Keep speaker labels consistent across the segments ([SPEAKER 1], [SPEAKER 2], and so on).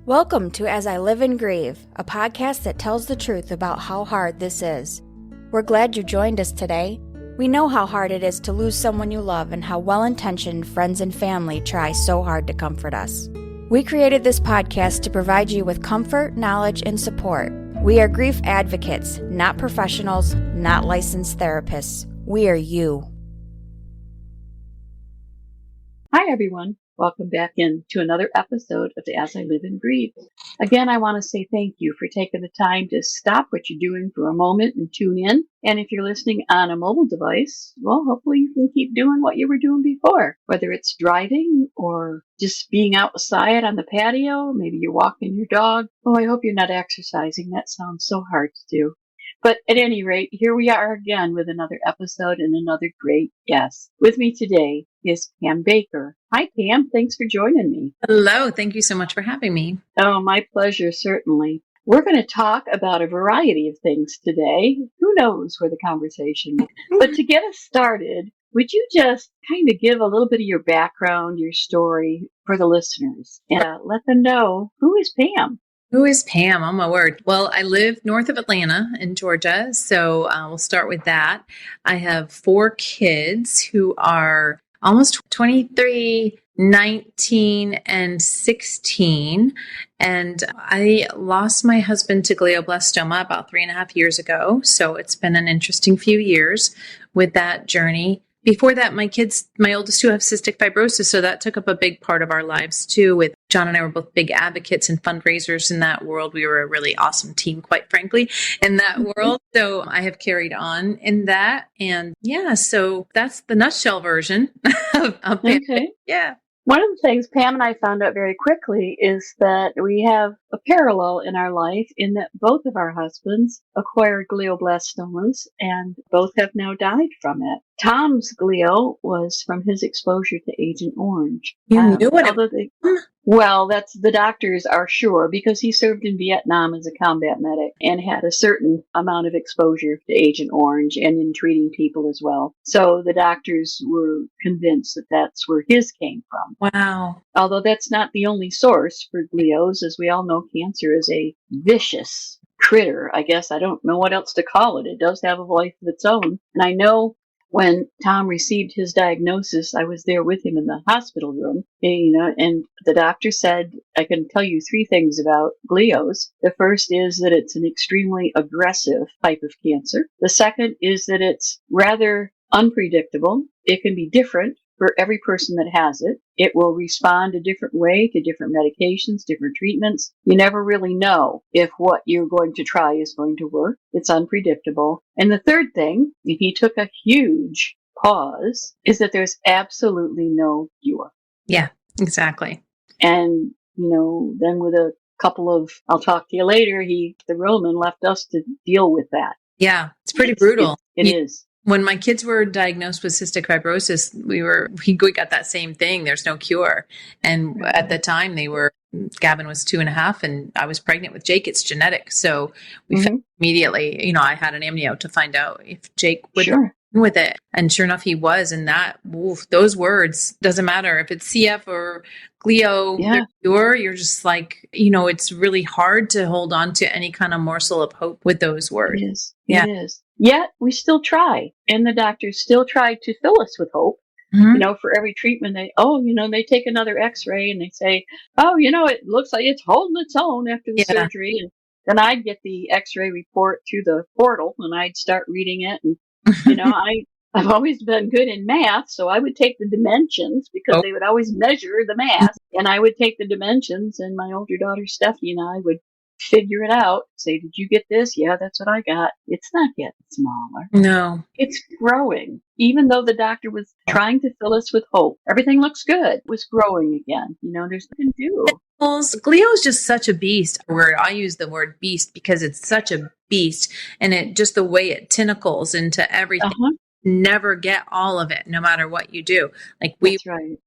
[SPEAKER 1] Welcome to As I Live and Grieve, a podcast that tells the truth about how hard this is. We're glad you joined us today. We know how hard it is to lose someone you love and how well-intentioned friends and family try so hard to comfort us. We created this podcast to provide you with comfort, knowledge, and support. We are grief advocates, not professionals, not licensed therapists. We are you.
[SPEAKER 2] Hi, everyone. Welcome back into another episode of the As I Live and Grieve. Again, I want to say thank you for taking the time to stop what you're doing for a moment and tune in. And if you're listening on a mobile device, well, hopefully you can keep doing what you were doing before, whether it's driving or just being outside on the patio. Maybe you're walking your dog. Oh, I hope you're not exercising. That sounds so hard to do. But at any rate, here we are again with another episode and another great guest. With me today is Pam Baker. Hi, Pam. Thanks for joining me.
[SPEAKER 3] Hello. Thank you so much for having me.
[SPEAKER 2] Oh, my pleasure, certainly. We're going to talk about a variety of things today. Who knows where the conversation will. But to get us started, would you just kind of give a little bit of your background, your story for the listeners, and let them know who is Pam?
[SPEAKER 3] Who is Pam? Oh, my word. Well, I live north of Atlanta in Georgia, so we'll start with that. I have 4 kids who are almost 23, 19, and 16. And I lost my husband to glioblastoma about 3.5 years ago, so it's been an interesting few years with that journey. Before that, my oldest 2 have cystic fibrosis, so that took up a big part of our lives too. With John and I were both big advocates and fundraisers in that world. We were a really awesome team, quite frankly, in that world. So I have carried on in that. And yeah, so that's the nutshell version of
[SPEAKER 2] Okay.
[SPEAKER 3] Yeah.
[SPEAKER 2] One of the things Pam and I found out very quickly is that we have a parallel in our life in that both of our husbands acquired glioblastomas and both have now died from it. Tom's glio was from his exposure to Agent Orange.
[SPEAKER 3] You knew what
[SPEAKER 2] Well, that's the doctors are sure because he served in Vietnam as a combat medic and had a certain amount of exposure to Agent Orange and in treating people as well. So the doctors were convinced that that's where his came from.
[SPEAKER 3] Wow.
[SPEAKER 2] Although that's not the only source for glios. As we all know, cancer is a vicious critter. I guess I don't know what else to call it. It does have a life of its own. And I know when Tom received his diagnosis, I was there with him in the hospital room, and the doctor said, I can tell you 3 things about glios. The first is that it's an extremely aggressive type of cancer. The second is that it's rather unpredictable. It can be different for every person that has it. It will respond a different way to different medications, different treatments. You never really know if what you're going to try is going to work. It's unpredictable. And the third thing, and he took a huge pause, is that there's absolutely no cure.
[SPEAKER 3] Yeah, exactly.
[SPEAKER 2] And, then with a couple of, I'll talk to you later, he, the Roman left us to deal with that.
[SPEAKER 3] Yeah, it's pretty brutal.
[SPEAKER 2] It is.
[SPEAKER 3] When my kids were diagnosed with cystic fibrosis, we got that same thing. There's no cure. And at the time Gavin was 2.5 and I was pregnant with Jake. It's genetic. So we found immediately, I had an amnio to find out if Jake would with it. And sure enough, he was. And those words, doesn't matter if it's CF or glio, you're just like, it's really hard to hold on to any kind of morsel of hope with those words.
[SPEAKER 2] It is. Yeah. It is. Yet we still try, and the doctors still try to fill us with hope. For every treatment, they take another X-ray and they say, it looks like it's holding its own after the surgery. And then I'd get the X-ray report through the portal, and I'd start reading it. And I've always been good in math, so I would take the dimensions because they would always measure the mass, and I would take the dimensions, and my older daughter Stephanie and I would figure it out, say, did you get this? Yeah, that's what I got. It's not getting smaller.
[SPEAKER 3] No.
[SPEAKER 2] It's growing. Even though the doctor was trying to fill us with hope, everything looks good. It was growing again. There's nothing to do.
[SPEAKER 3] Glio is just such a beast. I use the word beast because it's such a beast, and it just the way it tentacles into everything. Never get all of it, no matter what you do. Like
[SPEAKER 2] That's right.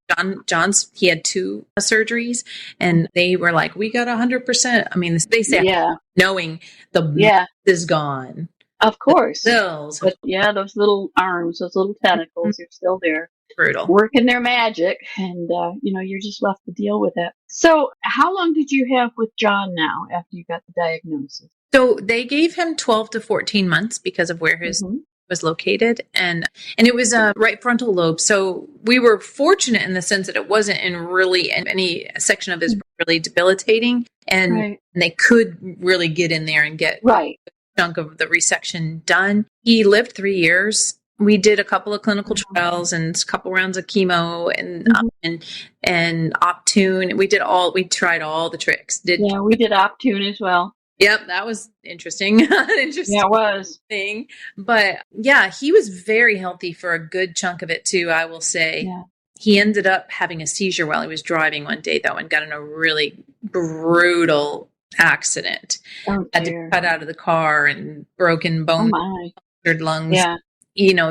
[SPEAKER 3] John's, he had 2 surgeries, and they were like, we got 100%. I mean, they say, knowing the is gone.
[SPEAKER 2] Of course.
[SPEAKER 3] Cells.
[SPEAKER 2] But those little arms, those little tentacles are still there.
[SPEAKER 3] Brutal.
[SPEAKER 2] working their magic, and you're just left to deal with it. So how long did you have with John now after you got the diagnosis?
[SPEAKER 3] So they gave him 12 to 14 months because of where his was located, and it was a right frontal lobe. So we were fortunate in the sense that it wasn't in really any section of his really debilitating, and they could really get in there and get a chunk of the resection done. He lived 3 years. We did a couple of clinical trials and a couple rounds of chemo and Optune. We tried all the tricks. We
[SPEAKER 2] did Optune as well.
[SPEAKER 3] Yep, that was interesting. Interesting.
[SPEAKER 2] Yeah, it was.
[SPEAKER 3] Thing. But yeah, he was very healthy for a good chunk of it too, I will say.
[SPEAKER 2] Yeah.
[SPEAKER 3] He ended up having a seizure while he was driving one day though, and got in a really brutal accident. Had to cut out of the car and broken bones, punctured lungs. Yeah.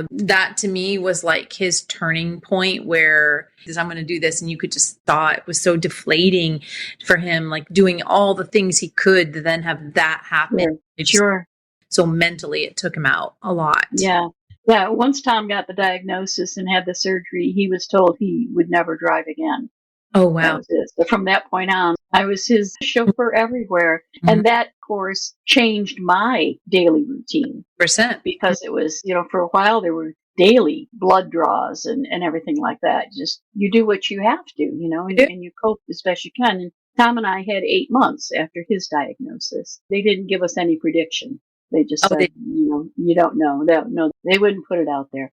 [SPEAKER 3] That to me was like his turning point where I'm going to do this. And you could just thought it was so deflating for him, like doing all the things he could to then have that happen.
[SPEAKER 2] Sure.
[SPEAKER 3] So mentally it took him out a lot.
[SPEAKER 2] Yeah. Yeah. Once Tom got the diagnosis and had the surgery, he was told he would never drive again.
[SPEAKER 3] Oh, wow.
[SPEAKER 2] That was it. So from that point on, I was his chauffeur everywhere. And that, of course, changed my daily routine. Because it was, for a while there were daily blood draws and everything like that. Just, you do what you have to, and you cope as best you can. And Tom and I had 8 months after his diagnosis. They didn't give us any prediction. They just said, you don't know. No, they wouldn't put it out there.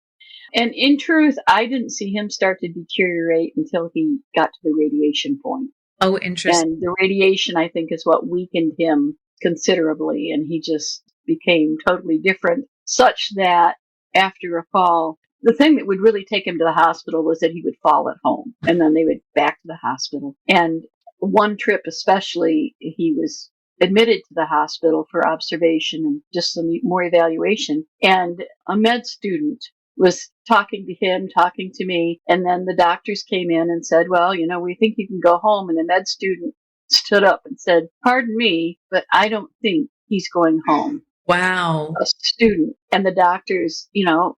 [SPEAKER 2] And in truth, I didn't see him start to deteriorate until he got to the radiation point.
[SPEAKER 3] Oh, interesting.
[SPEAKER 2] And the radiation, I think, is what weakened him considerably. And he just became totally different, such that after a fall, the thing that would really take him to the hospital was that he would fall at home. And then they would back to the hospital. And one trip especially, he was admitted to the hospital for observation and just some more evaluation. And a med student was talking to him, talking to me. And then the doctors came in and said, well, we think you can go home. And the med student stood up and said, pardon me, but I don't think he's going home.
[SPEAKER 3] Wow.
[SPEAKER 2] A student. And the doctors,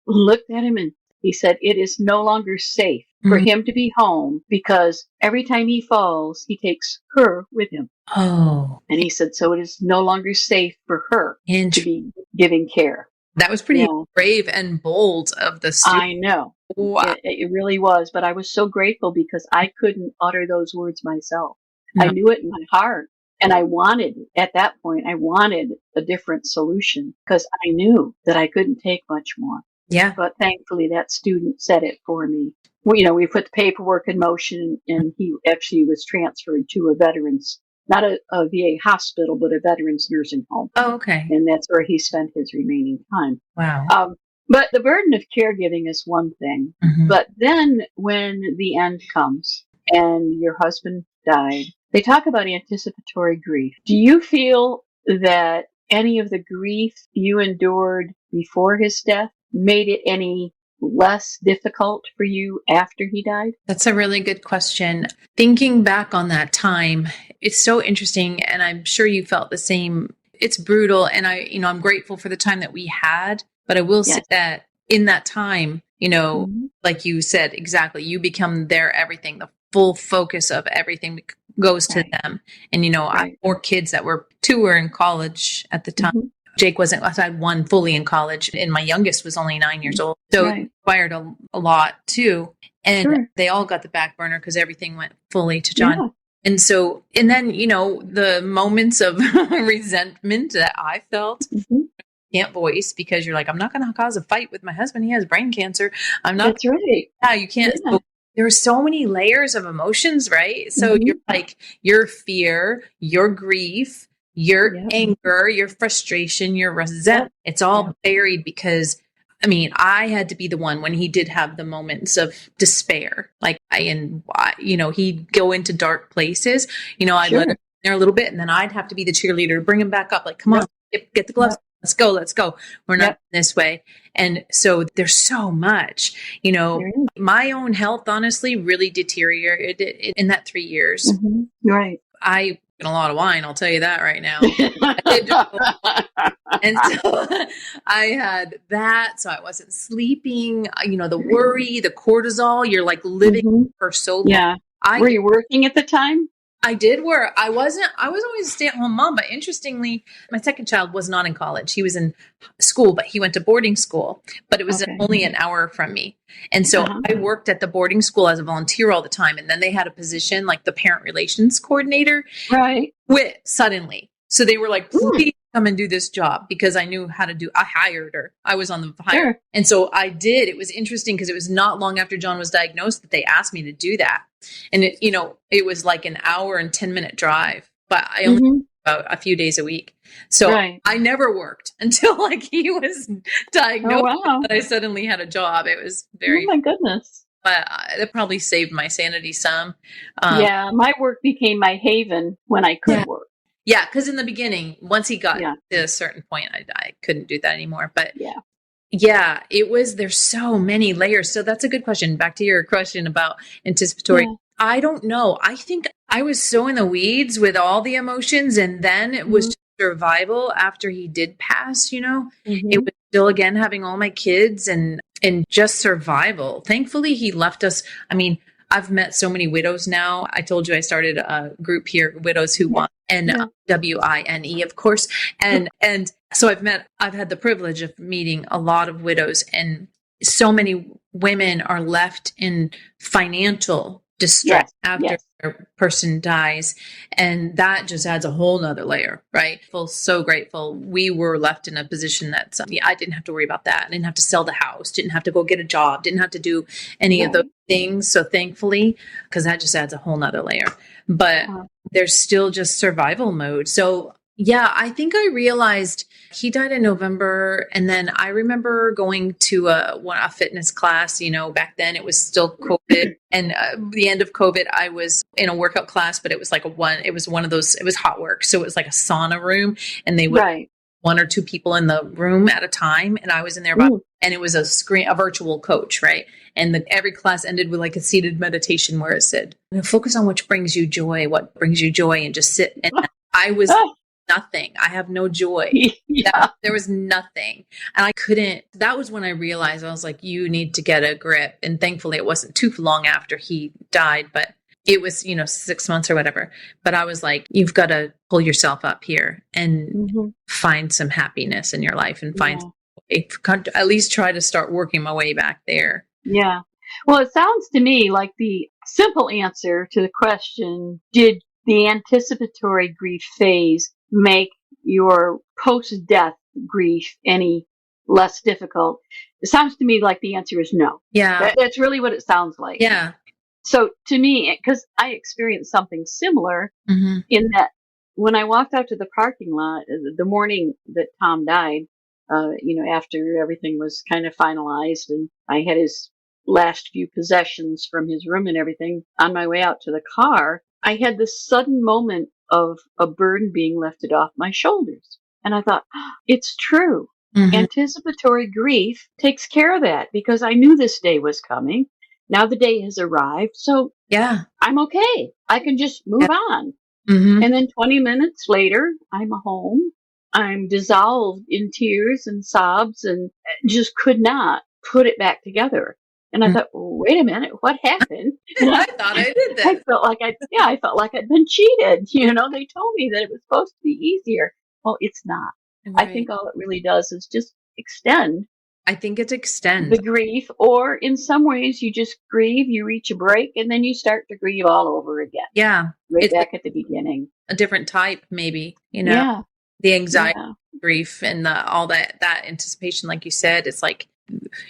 [SPEAKER 2] looked at him and he said, it is no longer safe for him to be home because every time he falls, he takes her with him.
[SPEAKER 3] Oh.
[SPEAKER 2] And he said, so it is no longer safe for her to be giving care.
[SPEAKER 3] That was pretty brave and bold of the student.
[SPEAKER 2] I know.
[SPEAKER 3] Wow.
[SPEAKER 2] It really was. But I was so grateful because I couldn't utter those words myself. No. I knew it in my heart. And at that point, I wanted a different solution because I knew that I couldn't take much more.
[SPEAKER 3] Yeah.
[SPEAKER 2] But thankfully, that student said it for me. We put the paperwork in motion and he actually was transferred to a veterans, not a VA hospital, but a veterans nursing home.
[SPEAKER 3] Oh, okay.
[SPEAKER 2] And that's where he spent his remaining time.
[SPEAKER 3] Wow.
[SPEAKER 2] But the burden of caregiving is one thing. But then when the end comes and your husband died, they talk about anticipatory grief. Do you feel that any of the grief you endured before his death made it any less difficult for you after he died?
[SPEAKER 3] That's a really good question. Thinking back on that time, it's so interesting, and I'm sure you felt the same. It's brutal, and I'm grateful for the time that we had, but I will say that in that time, like you said, exactly, you become their everything. The full focus of everything goes to them. And, I have 4 kids two were in college at the time. Jake wasn't, I had one fully in college, and my youngest was only 9 years old. So it required a lot too. And they all got the back burner because everything went fully to John. Yeah. And so, and then, the moments of resentment that I felt, can't voice because you're like, I'm not going to cause a fight with my husband. He has brain cancer. I'm not.
[SPEAKER 2] That's right.
[SPEAKER 3] Yeah, you can't. Yeah. So there are so many layers of emotions, right? So you're like, your fear, your grief, your anger, your frustration, your resentment, it's all buried because, I had to be the one when he did have the moments of despair. Like he'd go into dark places, I'd let him in there a little bit and then I'd have to be the cheerleader to bring him back up. Like, come on, get the gloves. Let's go. We're not this way. And so there's so much, my own health, honestly, really deteriorated in that 3 years.
[SPEAKER 2] Right.
[SPEAKER 3] I a lot of wine, I'll tell you that right now. I did drink a lot. And so I had that. So I wasn't sleeping, the worry, the cortisol, you're like living for so long.
[SPEAKER 2] Yeah. Were you working at the time?
[SPEAKER 3] I did work. I was always a stay-at-home mom, but interestingly, my second child was not in college. He was in school, but he went to boarding school, but it was only an hour from me. And so I worked at the boarding school as a volunteer all the time. And then they had a position like the parent relations coordinator.
[SPEAKER 2] Right.
[SPEAKER 3] Quit suddenly. So they were like, please come and do this job, because I knew how to I hired her. I was on the hire. Sure. And so I did. It was interesting because it was not long after John was diagnosed that they asked me to do that. And it was like an hour and 10-minute drive, but I only about a few days a week. So I never worked until like he was diagnosed. Oh, wow. That I suddenly had a job. It was very,
[SPEAKER 2] oh my goodness.
[SPEAKER 3] But it probably saved my sanity some.
[SPEAKER 2] My work became my haven when I could work.
[SPEAKER 3] Yeah, because in the beginning, once he got to a certain point, I couldn't do that anymore. But there's so many layers. So that's a good question. Back to your question about anticipatory. Yeah. I don't know. I think I was so in the weeds with all the emotions, and then it was just survival after he did pass, It was still, again, having all my kids and just survival. Thankfully, he left us. I mean, I've met so many widows now. I told you I started a group here, Widows Who Want, and WINE, of course. And so I've had the privilege of meeting a lot of widows, and so many women are left in financial distress after their person dies. And that just adds a whole nother layer, right? I feel so grateful. We were left in a position that I didn't have to worry about that. I didn't have to sell the house, didn't have to go get a job, didn't have to do any of those things. So thankfully, because that just adds a whole nother layer. But there's still just survival mode. So I think I realized he died in November. And then I remember going to a fitness class, back then it was still COVID. And the end of COVID, I was in a workout class, but it was like it was one of those, it was hot work. So it was like a sauna room, and they would one or two people in the room at a time. And I was in there and it was a virtual coach, right? And every class ended with like a seated meditation where it said, focus on what brings you joy, and just sit. And I was nothing. I have no joy. There was nothing. And I couldn't, that was when I realized, I was like, you need to get a grip. And thankfully it wasn't too long after he died, but it was, 6 months or whatever. But I was like, you've got to pull yourself up here and find some happiness in your life, and at least try to start working my way back there.
[SPEAKER 2] Yeah. Well, it sounds to me like the simple answer to the question, did the anticipatory grief phase make your post-death grief any less difficult? It sounds to me like the answer is no.
[SPEAKER 3] Yeah.
[SPEAKER 2] That's really what it sounds like.
[SPEAKER 3] Yeah.
[SPEAKER 2] So to me, because I experienced something similar in that when I walked out to the parking lot the morning that Tom died, after everything was kind of finalized and I had his last few possessions from his room and everything, on my way out to the car, I had this sudden moment of a burden being lifted off my shoulders. And I thought, it's true. Anticipatory grief takes care of that, because I knew this day was coming. Now the day has arrived. So I'm okay. I can just move on. And then 20 minutes later, I'm home. I'm dissolved in tears and sobs and just could not put it back together. And I thought, wait a minute, what happened? And
[SPEAKER 3] I thought I did that.
[SPEAKER 2] I felt like I'd been cheated. They told me that it was supposed to be easier. Well, it's not. Right. I think all it really does is just extend.
[SPEAKER 3] I think it extends
[SPEAKER 2] the grief, or in some ways you just grieve, you reach a break, and then you start to grieve all over again.
[SPEAKER 3] Yeah.
[SPEAKER 2] Right back at the beginning.
[SPEAKER 3] A different type, maybe, the anxiety, grief, and all that anticipation, like you said, it's like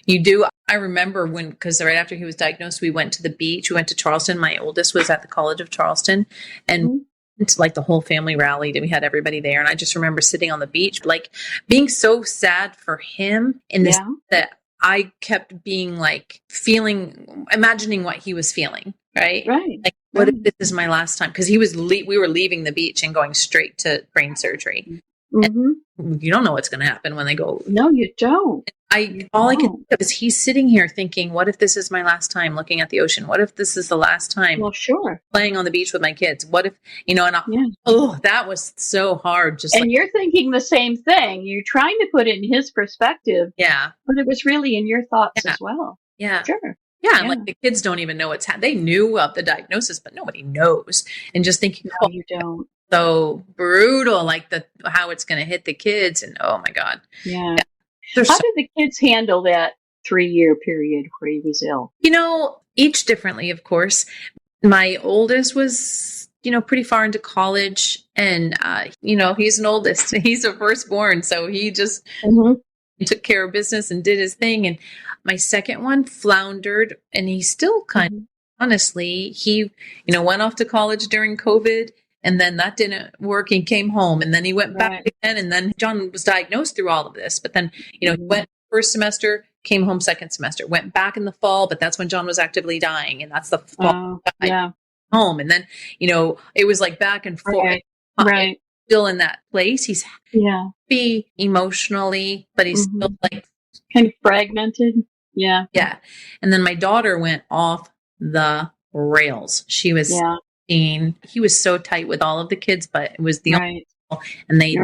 [SPEAKER 3] you do. I remember because right after he was diagnosed, we went to the beach. We went to Charleston. My oldest was at the College of Charleston, and it's like the whole family rallied and we had everybody there. And I just remember sitting on the beach, like being so sad for him in this, that I kept being like imagining what he was feeling. Right.
[SPEAKER 2] Right.
[SPEAKER 3] Like, what if this is my last time? Cause we were leaving the beach and going straight to brain surgery. You don't know what's going to happen when they go.
[SPEAKER 2] No, you don't.
[SPEAKER 3] All I can think of is he's sitting here thinking, what if this is my last time looking at the ocean? What if this is the last time playing on the beach with my kids? What if, that was so hard.
[SPEAKER 2] And you're thinking the same thing. You're trying to put it in his perspective.
[SPEAKER 3] Yeah.
[SPEAKER 2] But it was really in your thoughts as well.
[SPEAKER 3] Yeah.
[SPEAKER 2] Sure.
[SPEAKER 3] Yeah. Like the kids don't even know they knew of the diagnosis, but nobody knows. And just thinking,
[SPEAKER 2] no, you don't.
[SPEAKER 3] So brutal, like how it's going to hit the kids. And oh my God.
[SPEAKER 2] Yeah. How did the kids handle that 3-year period where he was ill?
[SPEAKER 3] Each differently, of course. My oldest was, pretty far into college, and, he's an oldest. He's a firstborn. So he just took care of business and did his thing. And my second one floundered, and he still kind of, honestly, he, went off to college during COVID. And then that didn't work. He came home, and then he went back again. And then John was diagnosed through all of this. But then, he went first semester, came home second semester, went back in the fall. But that's when John was actively dying. And that's the fall home. And then, it was like back and forth.
[SPEAKER 2] Right.
[SPEAKER 3] Still in that place. He's happy emotionally, but he's still like
[SPEAKER 2] kind of fragmented. Yeah.
[SPEAKER 3] Yeah. And then my daughter went off the rails. She was he was so tight with all of the kids, but it was the only and they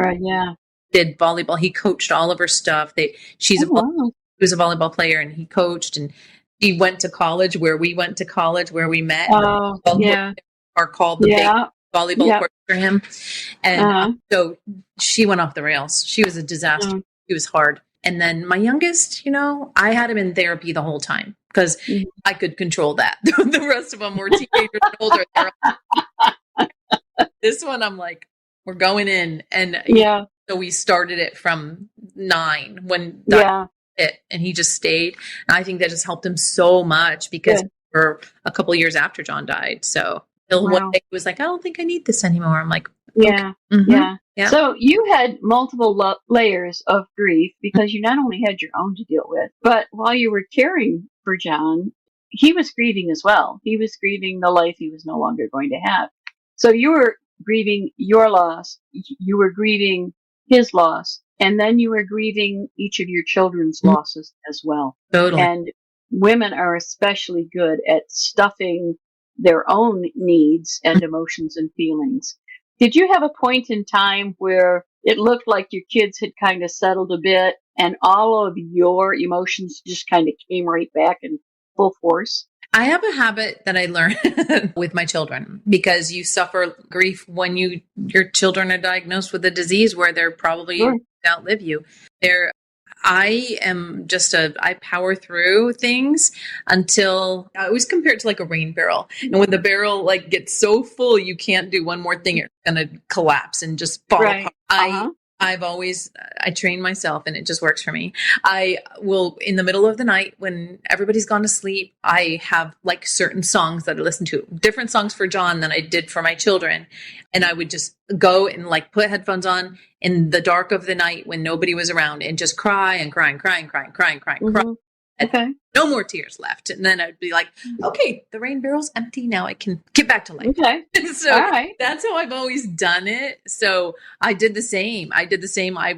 [SPEAKER 3] did volleyball. He coached all of her stuff. He was a volleyball player, and he coached, and she went to college where we went to college, where we met. Are called the big volleyball court for him. And so she went off the rails. She was a disaster. It was hard. And then my youngest, I had him in therapy the whole time because I could control that. The rest of them were teenagers and older. This one, I'm like, we're going in. And so we started it from 9 when that hit, and he just stayed. And I think that just helped him so much because for a couple of years after John died. So one day he was like, I don't think I need this anymore. I'm like,
[SPEAKER 2] Yeah. So you had multiple layers of grief because you not only had your own to deal with, but while you were caring for John, he was grieving as well. He was grieving the life he was no longer going to have. So you were grieving your loss, you were grieving his loss, and then you were grieving each of your children's losses as well.
[SPEAKER 3] Totally.
[SPEAKER 2] And women are especially good at stuffing their own needs and emotions and feelings. Did you have a point in time where it looked like your kids had kind of settled a bit and all of your emotions just kind of came right back in full force?
[SPEAKER 3] I have a habit that I learned with my children because you suffer grief when your children are diagnosed with a disease where they're probably outlive you. I am I power through things until I always compare it to like a rain barrel. And when the barrel like gets so full, you can't do one more thing. It's going to collapse and just fall apart. I train myself and it just works for me. I will, in the middle of the night when everybody's gone to sleep, I have like certain songs that I listen to, different songs for John than I did for my children. And I would just go and like put headphones on in the dark of the night when nobody was around and just cry and cry and cry and cry and cry and cry and cry.
[SPEAKER 2] Okay.
[SPEAKER 3] No more tears left. And then I'd be like, okay, the rain barrel's empty. Now I can get back to life.
[SPEAKER 2] Okay.
[SPEAKER 3] So that's how I've always done it. So I did the same.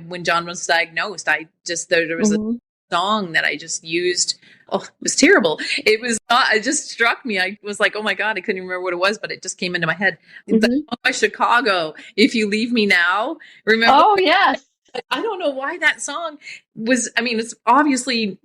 [SPEAKER 3] When John was diagnosed, there was a song that I just used. Oh, it was terrible. It just struck me. I was like, oh my God, I couldn't remember what it was, but it just came into my head. The song by Chicago, If You Leave Me Now. Remember?
[SPEAKER 2] Oh, yes.
[SPEAKER 3] I don't know why that song it's obviously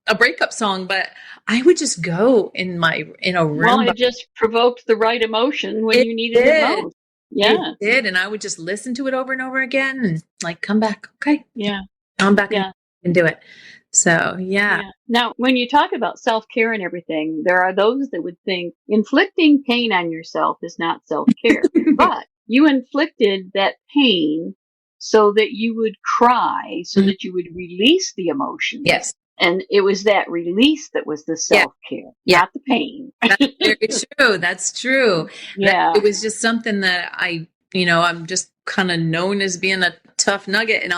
[SPEAKER 3] a breakup song, but I would just go in a room.
[SPEAKER 2] Well, it just provoked the right emotion when you needed it most. Yeah.
[SPEAKER 3] It did. And I would just listen to it over and over again and like, come back. Okay.
[SPEAKER 2] Yeah.
[SPEAKER 3] Come back and do it. So, yeah.
[SPEAKER 2] Now, when you talk about self-care and everything, there are those that would think inflicting pain on yourself is not self-care, but you inflicted that pain so that you would cry, so that you would release the emotion.
[SPEAKER 3] Yes.
[SPEAKER 2] And it was that release that was the self-care, not the pain.
[SPEAKER 3] That's very true. That's true.
[SPEAKER 2] Yeah.
[SPEAKER 3] It was just something that I'm just kind of known as being a tough nugget, and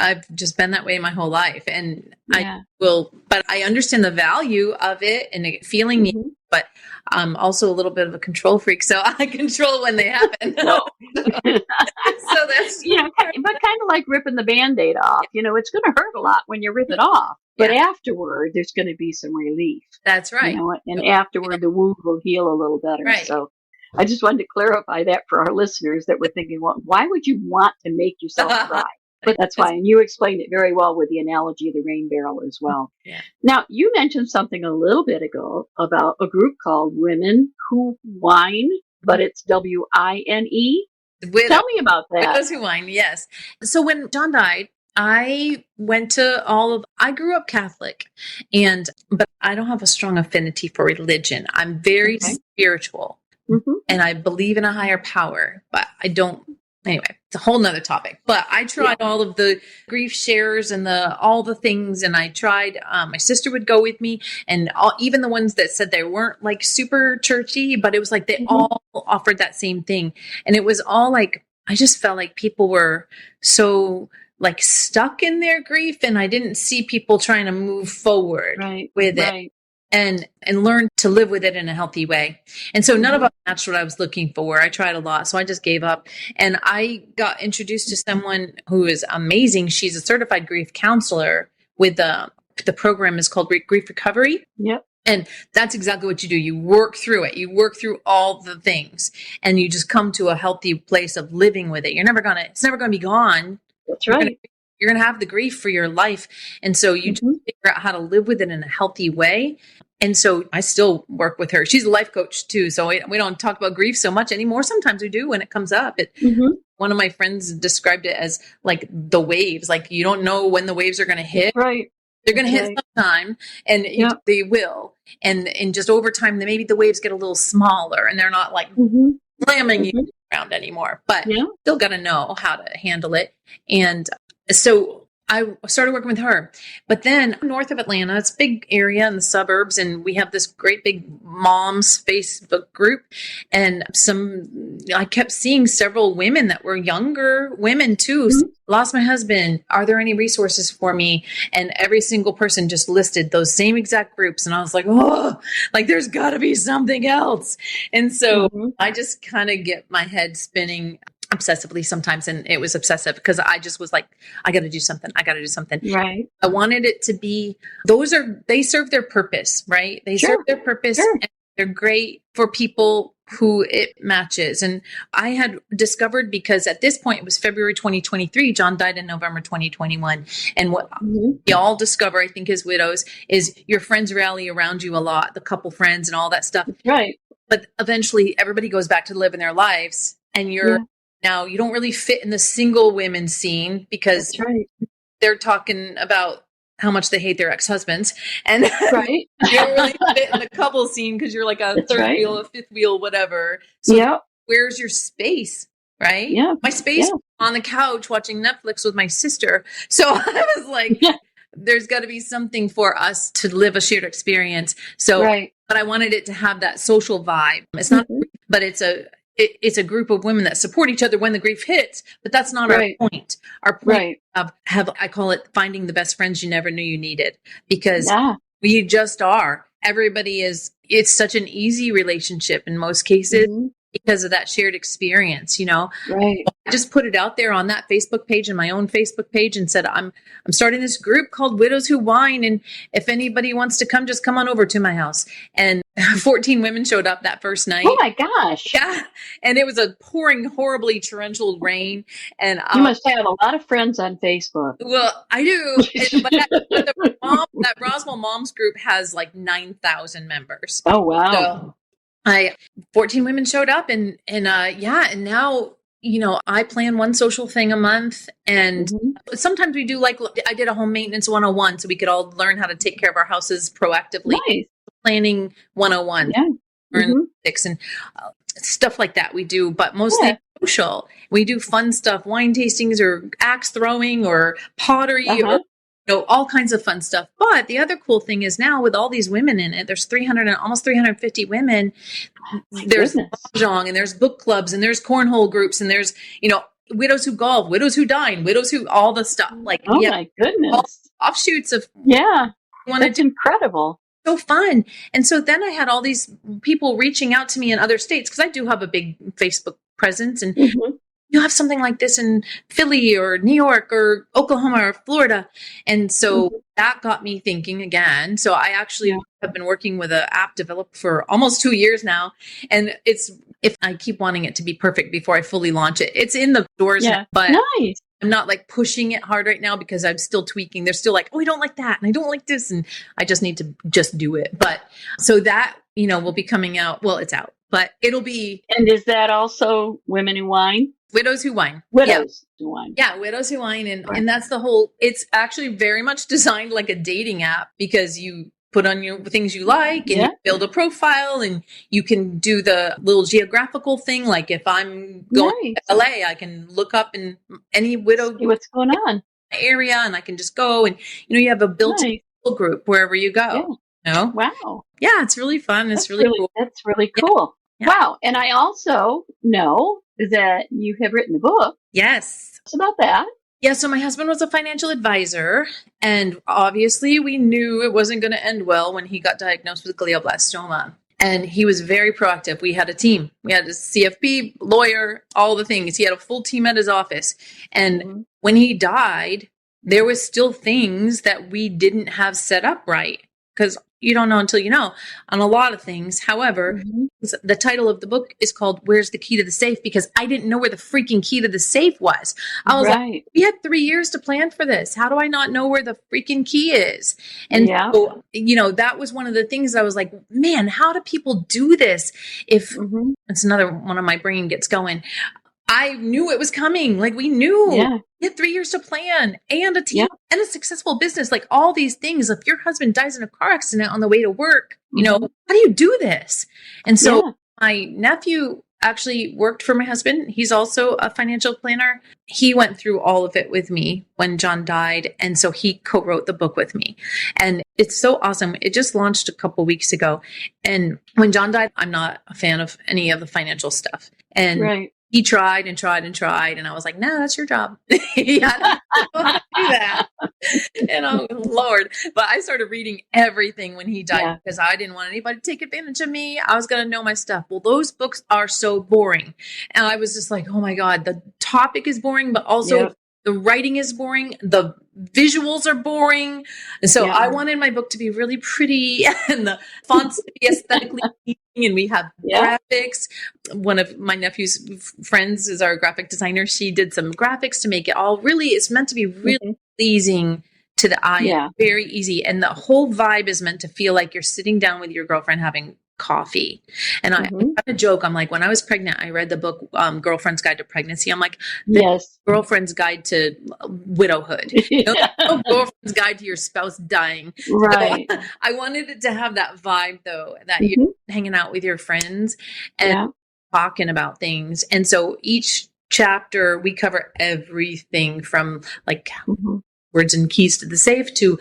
[SPEAKER 3] I've just been that way my whole life. And but I understand the value of it and feeling but I'm also a little bit of a control freak, so I control when they happen. So that's
[SPEAKER 2] but like ripping the Band-Aid off. It's going to hurt a lot when you rip it off. But afterward, there's going to be some relief.
[SPEAKER 3] That's right.
[SPEAKER 2] And afterward, the wound will heal a little better.
[SPEAKER 3] Right.
[SPEAKER 2] So I just wanted to clarify that for our listeners that were thinking, well, why would you want to make yourself cry? But that's why. And you explained it very well with the analogy of the rain barrel as well.
[SPEAKER 3] Yeah.
[SPEAKER 2] Now, you mentioned something a little bit ago about a group called Women Who Whine, but it's WINE. Tell me about that.
[SPEAKER 3] Widows Who Whine, yes. So when John died, I went to I grew up Catholic, but I don't have a strong affinity for religion. I'm very spiritual, and I believe in a higher power, but I don't. Anyway, it's a whole nother topic, but I tried all of the grief shares and all the things. And I tried, my sister would go with me, and even the ones that said they weren't like super churchy, but it was like, they all offered that same thing. And it was all like, I just felt like people were so like stuck in their grief, and I didn't see people trying to move forward with it. And learn to live with it in a healthy way. And so none of us matched what I was looking for. I tried a lot, so I just gave up. And I got introduced to someone who is amazing. She's a certified grief counselor with the program is called Grief Recovery.
[SPEAKER 2] Yep.
[SPEAKER 3] And that's exactly what you do. You work through it. You work through all the things, and you just come to a healthy place of living with it. It's never going to be gone.
[SPEAKER 2] That's right.
[SPEAKER 3] You're going to have the grief for your life. And so you just figure out how to live with it in a healthy way. And so I still work with her. She's a life coach too. So we don't talk about grief so much anymore. Sometimes we do when it comes up. One of my friends described it as like the waves. Like, you don't know when the waves are going to hit.
[SPEAKER 2] Right.
[SPEAKER 3] They're going to hit sometime, and they will. And just over time, maybe the waves get a little smaller, and they're not like slamming you around anymore. But still got to know how to handle it. And so I started working with her. But then north of Atlanta, it's a big area in the suburbs, and we have this great big moms Facebook group. And I kept seeing several women that were younger women too. Lost my husband. Are there any resources for me? And every single person just listed those same exact groups. And I was like, oh, like there's got to be something else. And so I just kind of get my head spinning obsessively sometimes. And it was obsessive because I just was like, I got to do something.
[SPEAKER 2] Right.
[SPEAKER 3] I wanted it to be, they serve their purpose, right? They serve their purpose, and they're great for people who it matches. And I had discovered, because at this point it was February 2023, John died in November 2021. And what we all discover, I think, as widows, is your friends rally around you a lot, the couple friends and all that stuff.
[SPEAKER 2] Right.
[SPEAKER 3] But eventually everybody goes back to living their lives, and now you don't really fit in the single women scene, because they're talking about how much they hate their ex-husbands, and you don't really fit in the couple scene because you're like a third wheel, a fifth wheel, whatever. So where's your space, right? Yeah. My space on the couch watching Netflix with my sister. So I was like, there's got to be something for us to live a shared experience. So, but I wanted it to have that social vibe. It's not, but it's a group of women that support each other when the grief hits, but that's not our point. Our point I call it finding the best friends you never knew you needed, because we just are. It's such an easy relationship in most cases because of that shared experience, Right. I just put it out there on that Facebook page and my own Facebook page and said, I'm starting this group called Widows Who Whine. And if anybody wants to come, just come on over to my house. And 14 women showed up that first night.
[SPEAKER 2] Oh my gosh.
[SPEAKER 3] Yeah. And it was a pouring, horribly torrential rain. And
[SPEAKER 2] you must have a lot of friends on Facebook.
[SPEAKER 3] Well, I do. But that Roswell Moms group has like 9,000 members.
[SPEAKER 2] Oh, wow.
[SPEAKER 3] So 14 women showed up, and now, I plan one social thing a month, and sometimes we do, like, I did a home maintenance 101, so we could all learn how to take care of our houses proactively.
[SPEAKER 2] Nice.
[SPEAKER 3] Planning 101, and stuff like that we do, but mostly social. We do fun stuff, wine tastings or axe throwing or pottery or all kinds of fun stuff. But the other cool thing is, now with all these women in it, there's almost 350 women. There's mahjong, and there's book clubs, and there's cornhole groups, and there's, widows who golf, widows who dine, widows who, all the stuff. Like,
[SPEAKER 2] my goodness.
[SPEAKER 3] Offshoots of,
[SPEAKER 2] that's incredible.
[SPEAKER 3] So fun. And so then I had all these people reaching out to me in other states, because I do have a big Facebook presence, and you have something like this in Philly or New York or Oklahoma or Florida. And so that got me thinking again. So I actually have been working with an app developed for almost 2 years now. And if I keep wanting it to be perfect before I fully launch it, it's in the stores now, but
[SPEAKER 2] nice.
[SPEAKER 3] I'm not like pushing it hard right now because I'm still tweaking. They're still like, oh, I don't like that. And I don't like this. And I just need to just do it. But so that, will be coming out. Well, it's out, but it'll be.
[SPEAKER 2] And is that also Women Who Whine?
[SPEAKER 3] Widows Who Whine.
[SPEAKER 2] Widows Who Whine.
[SPEAKER 3] Yeah, Widows Who Whine. And that's the whole, it's actually very much designed like a dating app because you put on your things you like and you build a profile and you can do the little geographical thing. Like if I'm going to LA, I can look up in any widow.
[SPEAKER 2] See what's going on
[SPEAKER 3] area and I can just go and, you have a built-in group wherever you go.
[SPEAKER 2] Wow.
[SPEAKER 3] Yeah, it's really fun. It's really cool.
[SPEAKER 2] That's really cool.
[SPEAKER 3] Yeah.
[SPEAKER 2] Wow. And I also know that you have written a book.
[SPEAKER 3] Yes.
[SPEAKER 2] What's about that?
[SPEAKER 3] Yeah, so my husband was a financial advisor, and obviously we knew it wasn't going to end well when he got diagnosed with glioblastoma. And he was very proactive. We had a team. We had a CFP, lawyer, all the things. He had a full team at his office. And when he died, there was still things that we didn't have set up right. Because you don't know until you know on a lot of things. However, the title of the book is called Where's the Key to the Safe? Because I didn't know where the freaking key to the safe was. I was like, we had 3 years to plan for this. How do I not know where the freaking key is? And so, that was one of the things I was like, man, how do people do this? If it's another one of my brain gets going. I knew it was coming. Like we knew we had 3 years to plan and a team and a successful business, like all these things. If your husband dies in a car accident on the way to work, how do you do this? And so my nephew actually worked for my husband. He's also a financial planner. He went through all of it with me when John died. And so he co-wrote the book with me. And it's so awesome. It just launched a couple weeks ago. And when John died, I'm not a fan of any of the financial stuff. And he tried and tried and tried. And I was like, no, that's your job. You had to do that. And oh, Lord. But I started reading everything when he died because I didn't want anybody to take advantage of me. I was going to know my stuff. Well, those books are so boring. And I was just like, oh my God, the topic is boring, but also the writing is boring. The visuals are boring. And so I wanted my book to be really pretty and the fonts to be aesthetically pleasing. And we have graphics. One of my nephew's friends is our graphic designer. She did some graphics to make it all really, it's meant to be really pleasing to the eye. Very easy. And the whole vibe is meant to feel like you're sitting down with your girlfriend having coffee. And I have a joke. I'm like, when I was pregnant, I read the book, Girlfriend's Guide to Pregnancy. I'm like, Girlfriend's Guide to Widowhood. Girlfriend's Guide to your spouse dying. Right. So I wanted it to have that vibe though, that you're hanging out with your friends and talking about things. And so each chapter, we cover everything from like words and keys to the safe to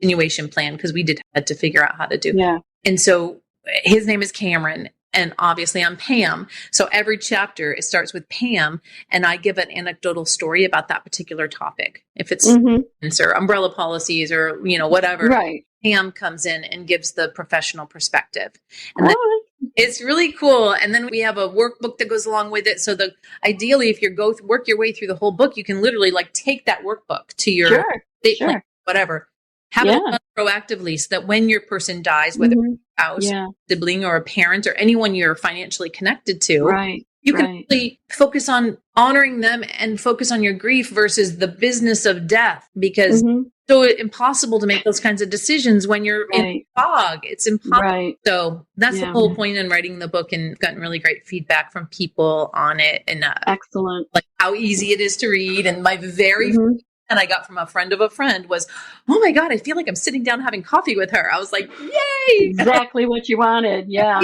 [SPEAKER 3] continuation plan, because we had to figure out how to do it. And so his name is Cameron, and obviously I'm Pam. So every chapter, it starts with Pam, and I give an anecdotal story about that particular topic. If it's or umbrella policies or, whatever, Pam comes in and gives the professional perspective. And it's really cool. And then we have a workbook that goes along with it. So ideally, if you work your way through the whole book, you can literally like take that workbook to your like, whatever. Have it done proactively so that when your person dies, whether it's a spouse, sibling, or a parent, or anyone you're financially connected to, you can really focus on honoring them and focus on your grief versus the business of death, because it's so impossible to make those kinds of decisions when you're in fog. It's impossible. So that's the whole point in writing the book, and gotten really great feedback from people on it, and
[SPEAKER 2] excellent,
[SPEAKER 3] like how easy it is to read. And my very and I got from a friend of a friend was, oh my God, I feel like I'm sitting down having coffee with her. I was like, yay!
[SPEAKER 2] Exactly what you wanted. Yeah.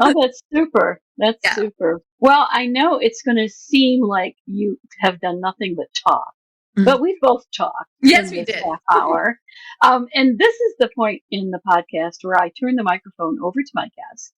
[SPEAKER 2] Oh, that's super. That's super. Well, I know it's going to seem like you have done nothing but talk, but we've both talked.
[SPEAKER 3] Yes, we did.
[SPEAKER 2] Half hour. And this is the point in the podcast where I turn the microphone over to my guest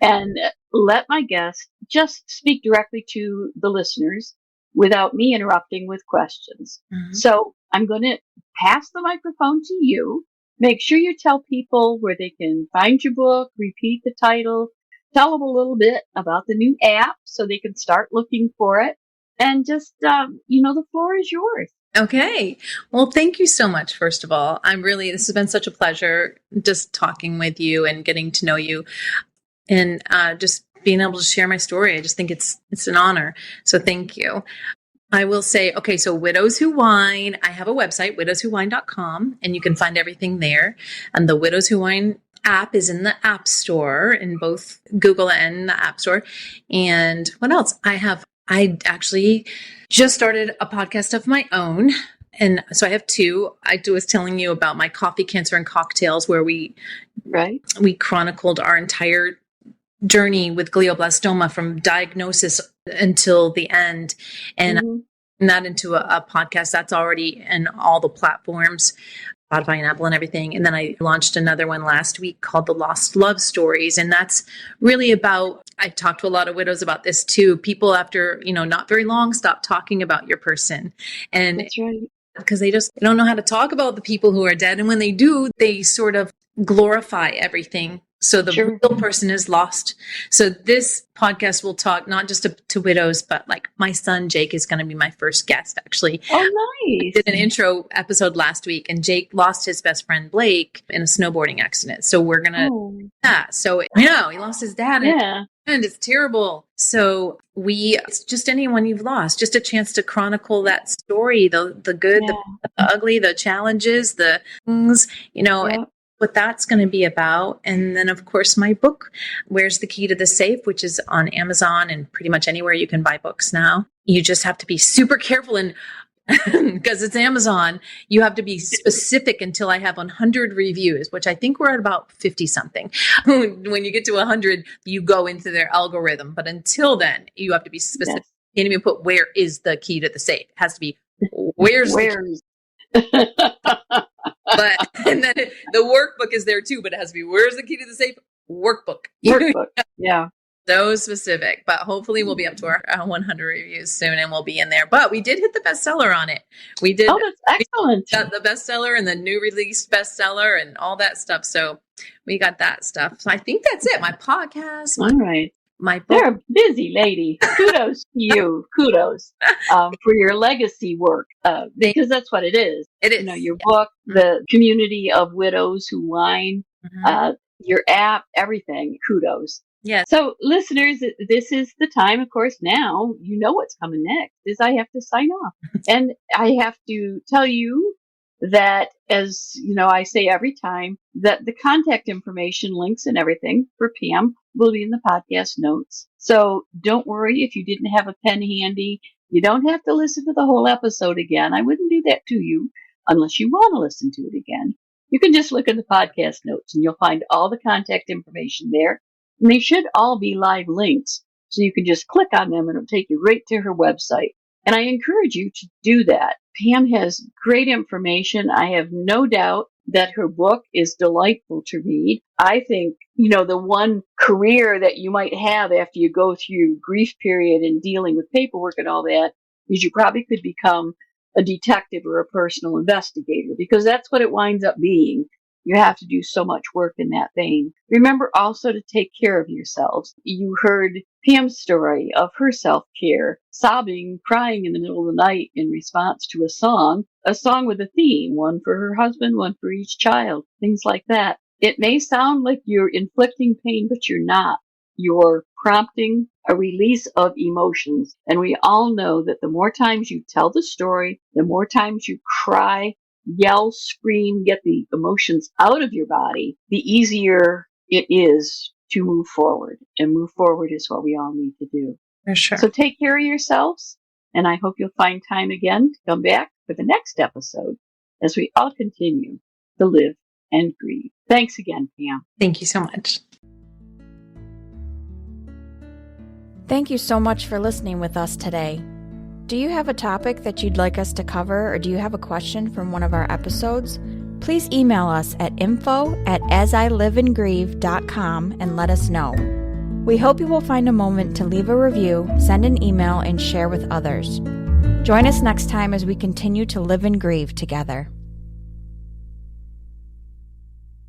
[SPEAKER 2] and let my guest just speak directly to the listeners without me interrupting with questions. So I'm going to pass the microphone to you. Make sure you tell people where they can find your book, repeat the title, tell them a little bit about the new app so they can start looking for it. and just, the floor is yours.
[SPEAKER 3] Okay. Well, thank you so much, first of all. This has been such a pleasure just talking with you and getting to know you and just being able to share my story. I just think it's an honor. So thank you. I will say, okay, so Widows Who Whine, I have a website, widowswhowhine.com, and you can find everything there. And the Widows Who Whine app is in the App Store, in both Google and the App Store. And what else? I actually just started a podcast of my own. And so I have two. I was telling you about my coffee, cancer, and cocktails, where we chronicled our entire journey with glioblastoma from diagnosis until the end. And that into a podcast that's already in all the platforms, Spotify and Apple and everything. And then I launched another one last week called The Lost Love Stories. And that's really about, I talked to a lot of widows about this too. People after, not very long, stop talking about your person. And
[SPEAKER 2] that's right.
[SPEAKER 3] Because they don't know how to talk about the people who are dead. And when they do, they sort of glorify everything. So the real person is lost. So this podcast will talk not just to widows, but like my son, Jake, is going to be my first guest, actually.
[SPEAKER 2] Oh, nice.
[SPEAKER 3] I did an intro episode last week, and Jake lost his best friend, Blake, in a snowboarding accident. So we're going to, so he lost his dad.
[SPEAKER 2] Yeah.
[SPEAKER 3] And it's terrible. So it's just anyone you've lost, just a chance to chronicle that story, the good, the ugly, the challenges, the things, what that's going to be about. And then, of course, my book, Where's the Key to the Safe, which is on Amazon and pretty much anywhere you can buy books now. You just have to be super careful, and because it's Amazon, you have to be specific until I have 100 reviews, which I think we're at about 50 something. When you get to 100, you go into their algorithm. But until then, you have to be specific. Yes. You can't even put where is the key to the safe. It has to be where's the But and then the workbook is there too, but it has to be where's the key to the safe workbook.
[SPEAKER 2] Yeah.
[SPEAKER 3] So specific, but hopefully we'll be up to our 100 reviews soon, and we'll be in there. But we did hit the bestseller on it. We did.
[SPEAKER 2] Oh, that's excellent.
[SPEAKER 3] Got the bestseller and the new release bestseller and all that stuff. So we got that stuff. So I think that's it. My podcast.
[SPEAKER 2] All right.
[SPEAKER 3] My book.
[SPEAKER 2] You're a busy lady. Kudos to you. Kudos for your legacy work, because that's what it is.
[SPEAKER 3] It is.
[SPEAKER 2] Your book, the community of widows who whine, your app, everything. Kudos.
[SPEAKER 3] Yes.
[SPEAKER 2] So listeners, this is the time, of course, now you know what's coming next is I have to sign off. And I have to tell you that, as I say every time, that the contact information, links and everything for Pam will be in the podcast notes. So don't worry if you didn't have a pen handy. You don't have to listen to the whole episode again. I wouldn't do that to you unless you want to listen to it again. You can just look in the podcast notes and you'll find all the contact information there. And they should all be live links. So you can just click on them and it'll take you right to her website. And I encourage you to do that. Pam has great information. I have no doubt that her book is delightful to read. I think, the one career that you might have after you go through grief period and dealing with paperwork and all that is you probably could become a detective or a personal investigator, because that's what it winds up being. You have to do so much work in that vein. Remember also to take care of yourselves. You heard Pam's story of her self-care, sobbing, crying in the middle of the night in response to a song with a theme, one for her husband, one for each child, things like that. It may sound like you're inflicting pain, but you're not. You're prompting a release of emotions. And we all know that the more times you tell the story, the more times you cry, yell, scream, get the emotions out of your body, the easier it is to move forward. And move forward is what we all need to do.
[SPEAKER 3] For sure.
[SPEAKER 2] So take care of yourselves, and I hope you'll find time again to come back for the next episode as we all continue to live and grieve. Thanks again, Pam.
[SPEAKER 3] Thank you so much.
[SPEAKER 1] Thank you so much for listening with us today. Do you have a topic that you'd like us to cover, or do you have a question from one of our episodes? Please email us at info@asiliveandgrieve.com and let us know. We hope you will find a moment to leave a review, send an email, and share with others. Join us next time as we continue to live and grieve together.